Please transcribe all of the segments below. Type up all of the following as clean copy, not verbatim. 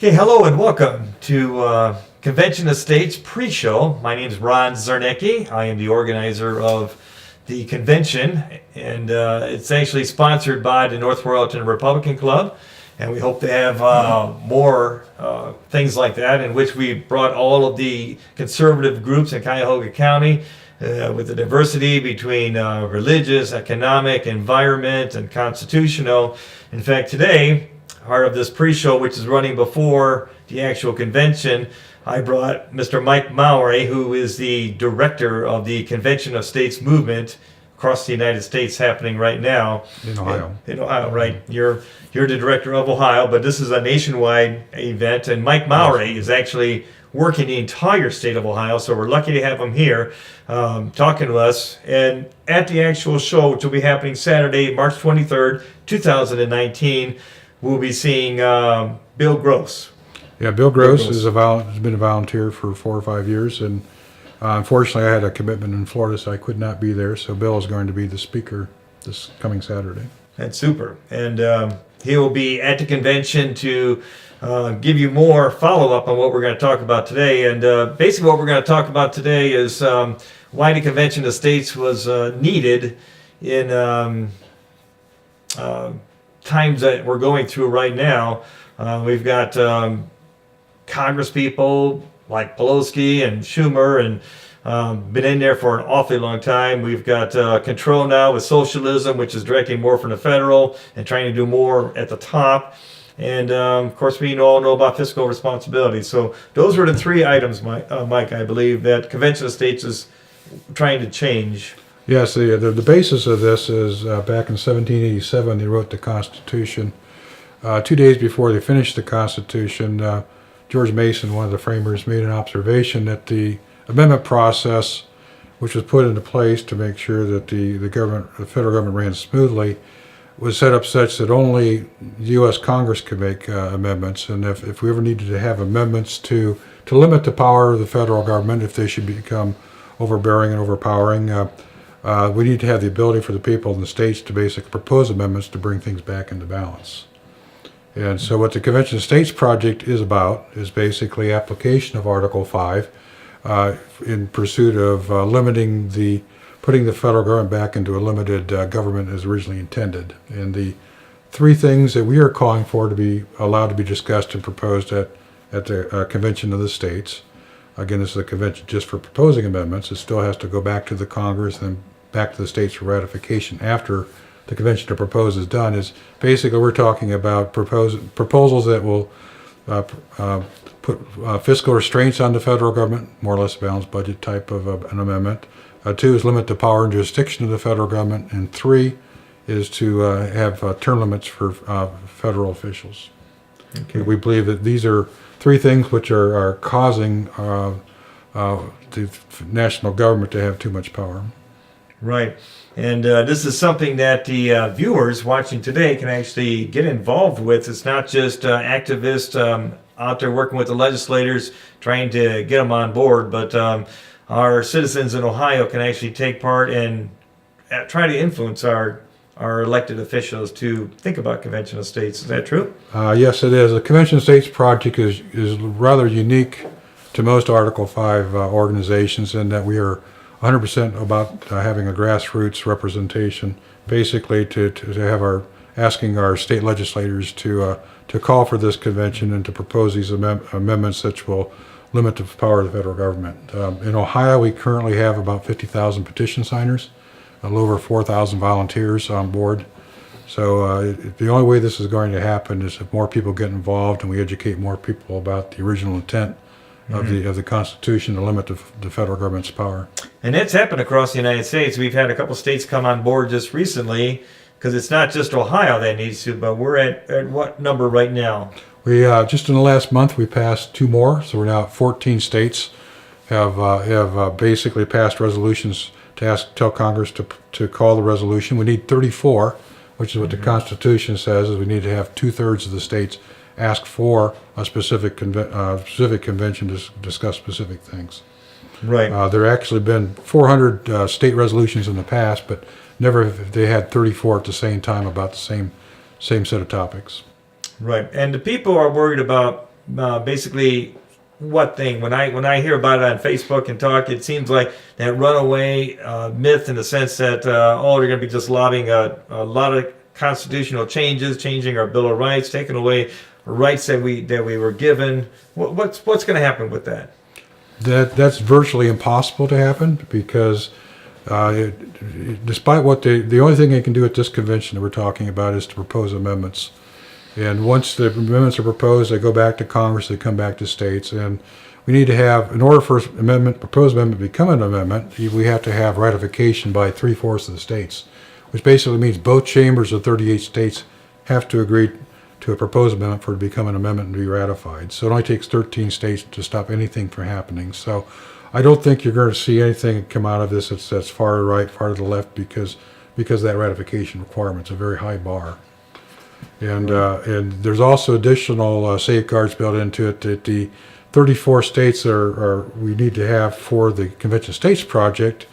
Okay, hello and welcome to Convention of States pre-show. My name is Ron Zarnecki. I am the organizer of the convention, and it's actually sponsored by the North Royalton Republican Club, and we hope to have more things like that, in which we brought all of the conservative groups in Cuyahoga County with the diversity between religious, economic, environment, and constitutional. In fact, today, part of this pre-show, which is running before the actual convention, I brought Mr. Mike Mowry, who is the director of the Convention of States movement across the United States, happening right now in Ohio. In Ohio, right? You're the director of Ohio, but this is a nationwide event, and Mike Mowry is actually working the entire state of Ohio, so we're lucky to have him here talking to us. And at the actual show, which will be happening Saturday, March 23rd, 2019, we'll be seeing Bill Gross. Yeah, Bill Gross has been a volunteer for 4 or 5 years, and unfortunately I had a commitment in Florida, so I could not be there. So Bill is going to be the speaker this coming Saturday. That's super. And he will be at the convention to give you more follow-up on what we're going to talk about today. And basically what we're going to talk about today is why the Convention of States was needed in times that we're going through right now. We've got Congress people like Pelosi and Schumer, and been in there for an awfully long time. We've got control now with socialism, which is directing more from the federal and trying to do more at the top. And of course, we all know about fiscal responsibility. So those were the three items, Mike, I believe, that Convention of States is trying to change. Yes, the basis of this is back in 1787 they wrote the Constitution. 2 days before they finished the Constitution, George Mason, one of the framers, made an observation that the amendment process, which was put into place to make sure that the federal government ran smoothly, was set up such that only the U.S. Congress could make amendments. And if we ever needed to have amendments to limit the power of the federal government, if they should become overbearing and overpowering, we need to have the ability for the people in the states to basically propose amendments to bring things back into balance. And so what the Convention of States project is about is basically application of Article 5 in pursuit of putting the federal government back into a limited government as originally intended. And the three things that we are calling for to be allowed to be discussed and proposed at the Convention of the States. Again, this is a convention just for proposing amendments. It still has to go back to the Congress and then back to the states for ratification after the convention to propose is done. Is basically we're talking about proposals that will put fiscal restraints on the federal government, more or less balanced budget type of an amendment. 2 is limit the power and jurisdiction of the federal government, and 3 is to have term limits for federal officials. Okay. We believe that these are 3 things which are causing the national government to have too much power. Right. And this is something that the viewers watching today can actually get involved with. It's not just activists out there working with the legislators trying to get them on board, but our citizens in Ohio can actually take part and try to influence our elected officials to think about Convention of States. Is that true? Yes, it is. The Convention of States project is rather unique to most Article 5 organizations in that we are 100% about having a grassroots representation, basically to have asking our state legislators to call for this convention and to propose these amendments that will limit the power of the federal government. In Ohio, we currently have about 50,000 petition signers, a little over 4,000 volunteers on board. So the only way this is going to happen is if more people get involved and we educate more people about the original intent of the Constitution to limit the federal government's power. And that's happened across the United States. We've had a couple states come on board just recently, because it's not just Ohio that needs to, but we're at what number right now? We just in the last month we passed 2 more, so we're now at 14 states have basically passed resolutions to tell Congress to call the resolution. We need 34, which is what the Constitution says, is we need to have 2/3 of the states ask for a specific convention to discuss specific things. Right. There actually been 400 state resolutions in the past, but never have they had 34 at the same time about the same set of topics. Right. And the people are worried about basically what thing? When I hear about it on Facebook and talk, it seems like that runaway myth in the sense that they're going to be just lobbying a lot of constitutional changes, changing our Bill of Rights, taking away rights that we were given. What's going to happen with that? That's virtually impossible to happen because despite what the only thing they can do at this convention that we're talking about is to propose amendments. And once the amendments are proposed, they go back to Congress, they come back to states, and we need to have, in order for proposed amendment to become an amendment, we have to have ratification by 3/4 of the states, which basically means both chambers of 38 states have to agree to a proposed amendment for it to become an amendment and be ratified. So it only takes 13 states to stop anything from happening. So I don't think you're going to see anything come out of this that's far to the right, far to the left, because that ratification requirement's a very high bar. And there's also additional safeguards built into it that the 34 states we need to have for the Convention States project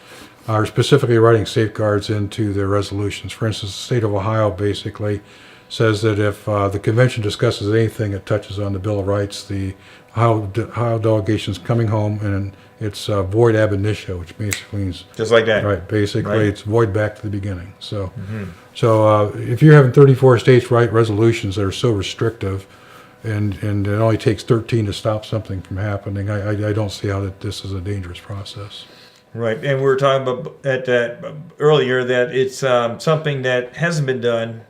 are specifically writing safeguards into their resolutions. For instance, the state of Ohio basically says that if the convention discusses anything that touches on the Bill of Rights, the Ohio delegation is coming home and it's void ab initio, which basically means just like that. Right. Basically, it's void back to the beginning. So, if you're having 34 states write resolutions that are so restrictive, and it only takes 13 to stop something from happening, I don't see how this is a dangerous process. Right, and we were talking about that earlier that it's something that hasn't been done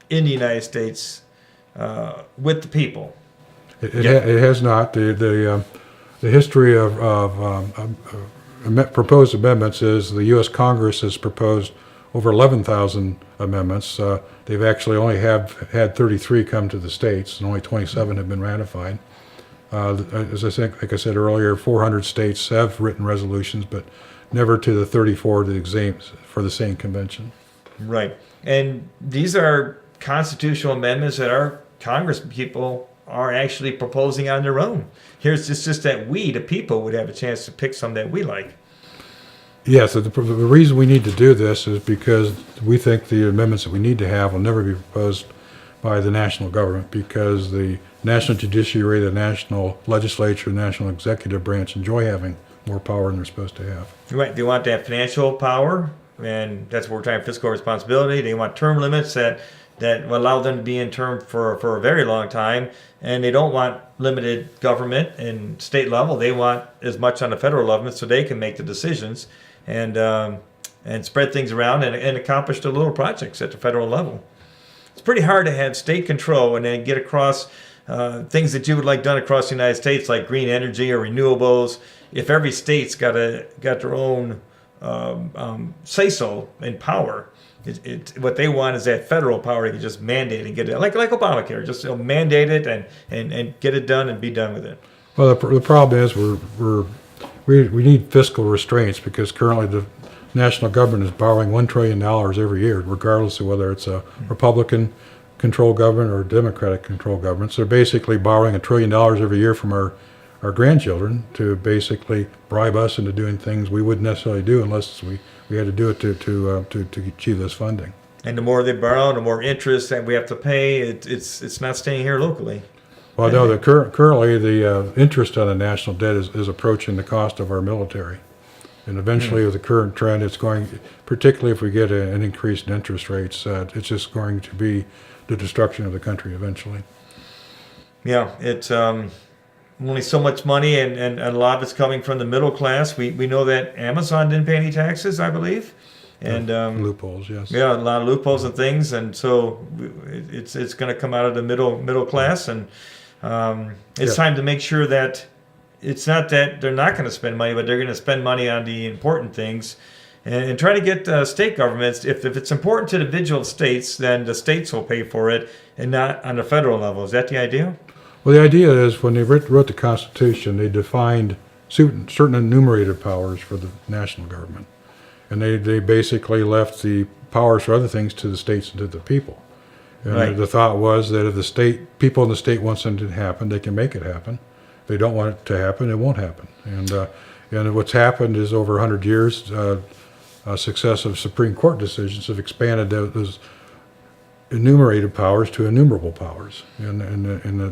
in the United States with the people. It has not. The history of proposed amendments is the U.S. Congress has proposed over 11,000 amendments. They've actually only had 33 come to the states, and only 27 have been ratified. As I think, like I said earlier, 400 states have written resolutions, but never to the 34 for the same convention. Right, and these are constitutional amendments that our Congress people are actually proposing on their own. It's just that we, the people, would have a chance to pick some that we like. Yes, the reason we need to do this is because we think the amendments that we need to have will never be proposed by the national government, because the national judiciary, the national legislature, the national executive branch enjoy having more power than they're supposed to have. Right, they want that financial power, and that's what we're trying, fiscal responsibility. They want term limits that will allow them to be in term for a very long time, and they don't want limited government and state level. They want as much on the federal level so they can make the decisions and spread things around and accomplish the little projects at the federal level. It's pretty hard to have state control and then get across things that you would like done across the United States, like green energy or renewables. If every state's got their own say-so and power, what they want is that federal power. They can just mandate and get it, like Obamacare, just mandate it and get it done and be done with it. Well, the problem is we need fiscal restraints, because currently the national government is borrowing $1 trillion every year, regardless of whether it's a Republican-controlled government or a Democratic-controlled government. So they're basically borrowing $1 trillion every year from our grandchildren to basically bribe us into doing things we wouldn't necessarily do unless we had to do it to achieve this funding. And the more they borrow, the more interest that we have to pay. It's not staying here locally. Well, no, currently the interest on the national debt is approaching the cost of our military. And eventually, with the current trend, it's going, particularly if we get an increase in interest rates, it's just going to be the destruction of the country eventually. Yeah, it's only so much money, and a lot of it's coming from the middle class. We know that Amazon didn't pay any taxes, I believe. And loopholes, yes. Yeah, a lot of loopholes and things, and so it's going to come out of the middle class, and it's time to make sure that it's not that they're not going to spend money, but they're going to spend money on the important things, and try to get state governments. If it's important to the individual states, then the states will pay for it, and not on the federal level. Is that the idea? Well, the idea is when they wrote the Constitution, they defined certain enumerated powers for the national government. And they basically left the powers for other things to the states and to the people. And right. The thought was that if the people in the state want something to happen, they can make it happen. If they don't want it to happen, it won't happen. And what's happened is over 100 years, successive Supreme Court decisions have expanded enumerated powers to innumerable powers, and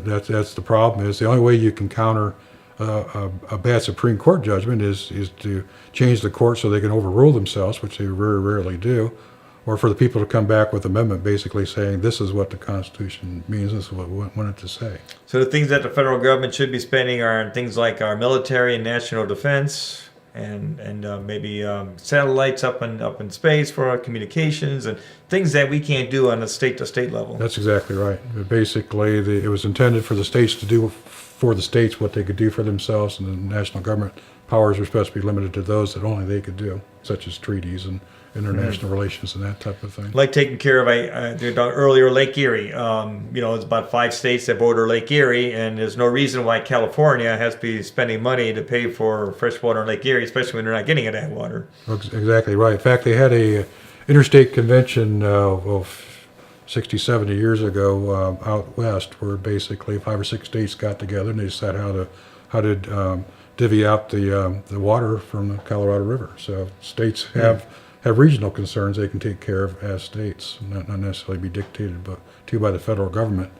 that's the problem. Is the only way you can counter a bad Supreme Court judgment is to change the court so they can overrule themselves, which they very rarely do, or for the people to come back with an amendment basically saying this is what the Constitution means, this is what we want it to say. So the things that the federal government should be spending are on things like our military and national defense, and maybe satellites up in space for our communications, and things that we can't do on a state-to-state level. That's exactly right. Basically, it was intended for the states to do for the states what they could do for themselves, and the national government powers were supposed to be limited to those that only they could do, such as treaties and international relations and that type of thing. Like taking care of, earlier Lake Erie. It's about 5 states that border Lake Erie, and there's no reason why California has to be spending money to pay for fresh water in Lake Erie, especially when they're not getting that water. Exactly right. In fact, they had a interstate convention of 60, 70 years ago out west, where basically 5 or 6 states got together and they decided how to divvy out the water from the Colorado River. So states have regional concerns they can take care of as states, not necessarily be dictated to by the federal government.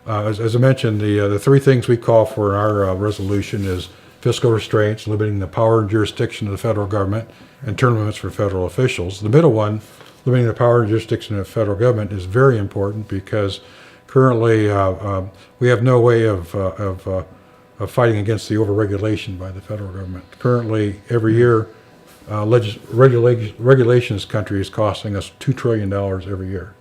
As I mentioned, the 3 things we call for in our resolution is fiscal restraints, limiting the power and jurisdiction of the federal government, and term limits for federal officials. The middle one, limiting the power and jurisdiction of the federal government, is very important because currently we have no way of fighting against the overregulation by the federal government. Currently, every year, regulation in this country is costing us $2 trillion every year.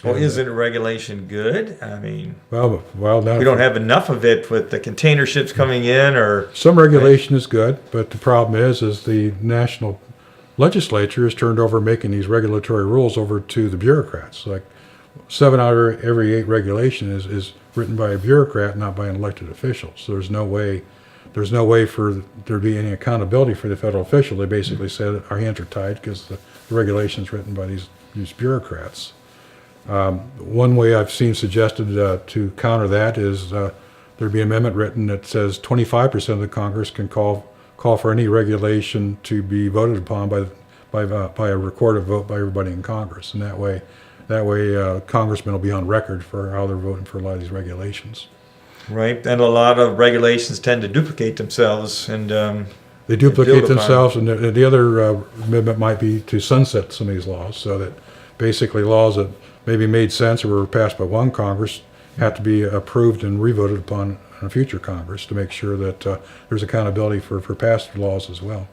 Well, isn't regulation good? I mean, well, now we don't have enough of it with the container ships coming in, or some regulation is good, but the problem is the national legislature has turned over making these regulatory rules over to the bureaucrats. Like 7 out of every 8 regulation is written by a bureaucrat, not by an elected official. So there's no way for there to be any accountability for the federal official. They basically said our hands are tied because the regulation is written by these bureaucrats. One way I've seen suggested to counter that is there'd be an amendment written that says 25% of the Congress can call for any regulation to be voted upon by a recorded vote by everybody in Congress, and that way congressmen will be on record for how they're voting for a lot of these regulations. Right, and a lot of regulations tend to duplicate themselves, and they duplicate themselves. And the other amendment might be to sunset some of these laws, so that basically laws that maybe made sense or were passed by one Congress have to be approved and revoted upon in a future Congress to make sure that there's accountability for past laws as well.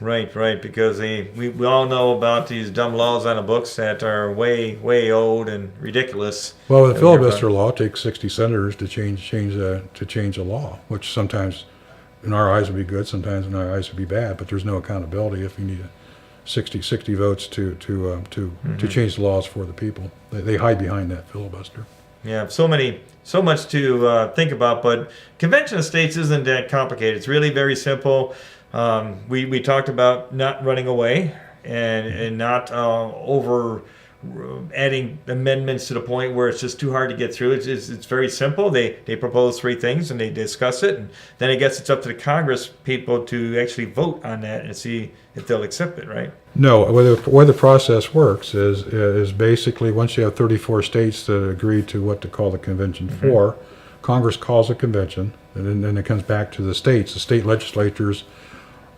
Right, because we all know about these dumb laws on the books that are way old and ridiculous. Well, the filibuster law takes 60 senators to change a law, which sometimes in our eyes would be good, sometimes in our eyes would be bad. But there's no accountability if you need 60 votes to change the laws for the people. They hide behind that filibuster. Yeah, so much to think about, but convention of states isn't that complicated. It's really very simple. We talked about not running away and not over adding amendments to the point where it's just too hard to get through. It's very simple. They propose 3 things and they discuss it, and then it's up to the Congress people to actually vote on that and see if they'll accept it, right? No, the way the process works is basically once you have 34 states that agree to what to call the convention for, Congress calls a convention, and then it comes back to the states. The state legislatures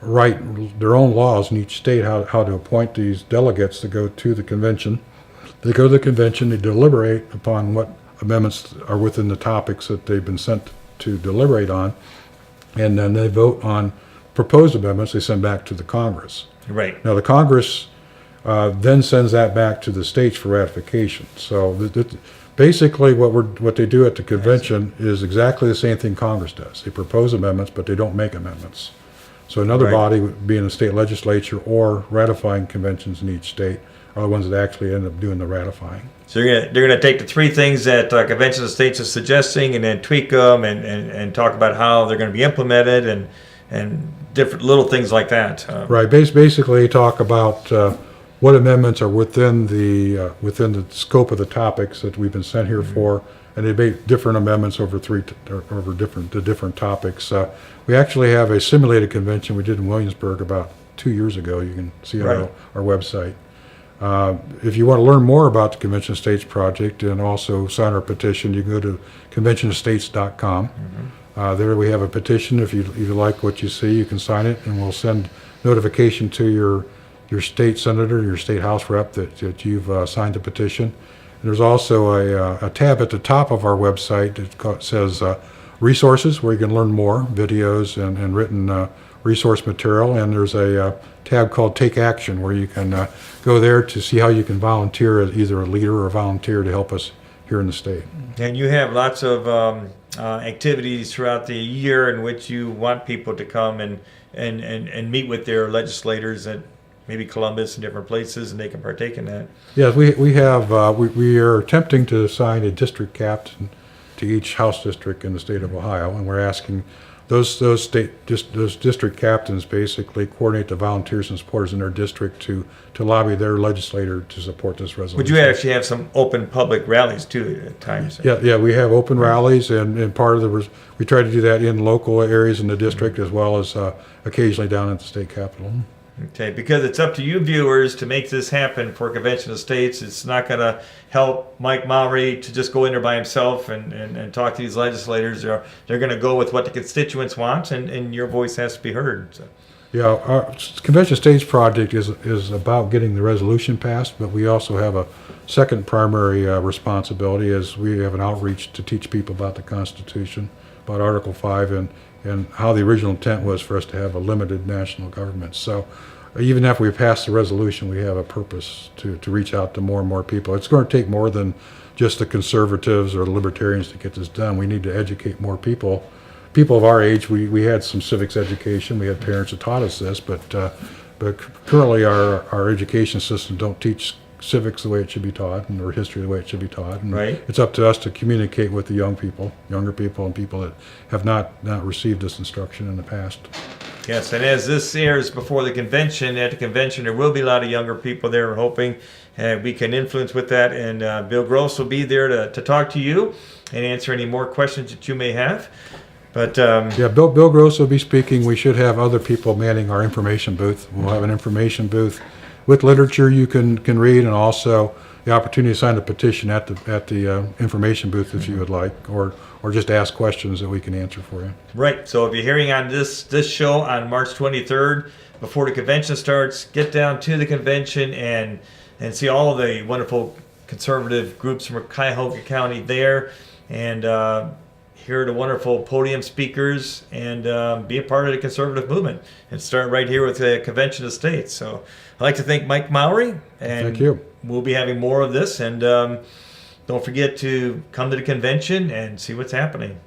write their own laws in each state how to appoint these delegates to go to the convention. They go to the convention, they deliberate upon what amendments are within the topics that they've been sent to deliberate on, and then they vote on proposed amendments they send back to the Congress. Right. Now the Congress then sends that back to the states for ratification. So basically what they do at the convention is exactly the same thing Congress does. They propose amendments, but they don't make amendments. So another body, being the state legislature or ratifying conventions in each state, are the ones that actually end up doing the ratifying. So they're gonna take the 3 things that convention of states is suggesting, and then tweak them and talk about how they're going to be implemented and different little things like that. Right. Basically, talk about what amendments are within the scope of the topics that we've been sent here for, and they make different amendments over different topics. We actually have a simulated convention we did in Williamsburg about 2 years ago. You can see it on our website. If you want to learn more about the Convention of States project and also sign our petition, you can go to conventionofstates.com. There we have a petition. If you like what you see, you can sign it, and we'll send notification to your state senator, your state house rep that you've signed the petition. And there's also a tab at the top of our website that says resources, where you can learn more, videos and written resource material. And there's a tab called Take Action, where you can go there to see how you can volunteer as either a leader or a volunteer to help us here in the state. And you have lots of activities throughout the year in which you want people to come and meet with their legislators at maybe Columbus and different places, and they can partake in that. Yes, we are attempting to assign a district captain to each House district in the state of Ohio, and we're asking those district captains basically coordinate the volunteers and supporters in their district to lobby their legislator to support this resolution. Would you actually have some open public rallies too at times? Yeah, we have open rallies, and part of we try to do that in local areas in the district as well as occasionally down at the state capitol. Okay, because it's up to you viewers to make this happen for Convention of States. It's not going to help Mike Mowry to just go in there by himself and talk to these legislators. They're going to go with what the constituents want, and your voice has to be heard. So. Yeah, our Convention of States project is about getting the resolution passed, but we also have a second primary responsibility, as we have an outreach to teach people about the Constitution, about Article 5, and how the original intent was for us to have a limited national government. So even after we pass the resolution, we have a purpose to reach out to more and more people. It's going to take more than just the conservatives or the libertarians to get this done. We need to educate more people. People of our age, we had some civics education. We had parents that taught us this, but currently our education system don't teach civics the way it should be taught, or history the way it should be taught. And right. It's up to us to communicate with the younger people, and people that have not received this instruction in the past. Yes, and as this airs before the convention, at the convention there will be a lot of younger people there. We're hoping we can influence with that, and Bill Gross will be there to talk to you and answer any more questions that you may have. But Bill Gross will be speaking. We should have other people manning our information booth. We'll have an information booth with literature you can read, and also the opportunity to sign a petition at the information booth if you would like, or just ask questions that we can answer for you. Right. So if you're hearing on this show on March 23rd, before the convention starts, get down to the convention and see all of the wonderful conservative groups from Cuyahoga County there, and hear the wonderful podium speakers, and be a part of the conservative movement, and start right here with the Convention of States. So I'd like to thank Mike Mowry, and thank you. We'll be having more of this, and don't forget to come to the convention and see what's happening.